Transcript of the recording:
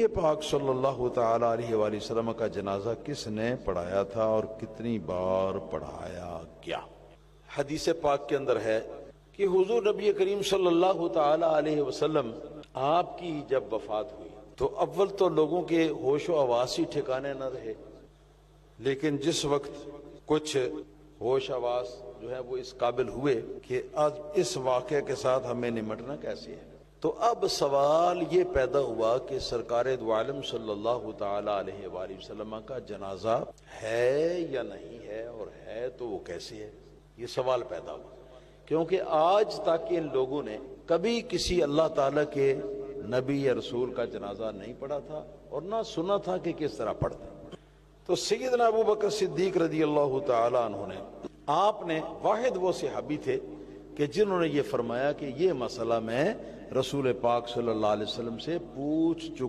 یہ پاک صلی اللہ تعالیٰ علیہ وآلہ وسلم کا جنازہ کس نے پڑھایا تھا اور کتنی بار پڑھایا گیا؟ حدیث پاک کے اندر ہے کہ حضور نبی کریم صلی اللہ تعالیٰ علیہ وسلم آپ کی جب وفات ہوئی تو اول تو لوگوں کے ہوش و حواس ہی ٹھکانے نہ رہے، لیکن جس وقت کچھ ہوش حواس جو ہے وہ اس قابل ہوئے کہ آج اس واقعے کے ساتھ ہمیں نمٹنا کیسے ہے، تو اب سوال یہ پیدا ہوا کہ سرکار دو عالم صلی اللہ تعالی علیہ وآلہ وسلم کا جنازہ ہے یا نہیں ہے، اور ہے تو وہ کیسے ہے؟ یہ سوال پیدا ہوا کیونکہ آج تک ان لوگوں نے کبھی کسی اللہ تعالیٰ کے نبی یا رسول کا جنازہ نہیں پڑھا تھا اور نہ سنا تھا کہ کس طرح پڑھتا۔ تو سیدنا ابو بکر صدیق رضی اللہ تعالیٰ عنہ نے، آپ نے واحد وہ صحابی تھے کہ جنہوں نے یہ فرمایا کہ یہ مسئلہ میں رسول پاک صلی اللہ علیہ وسلم سے پوچھ چکا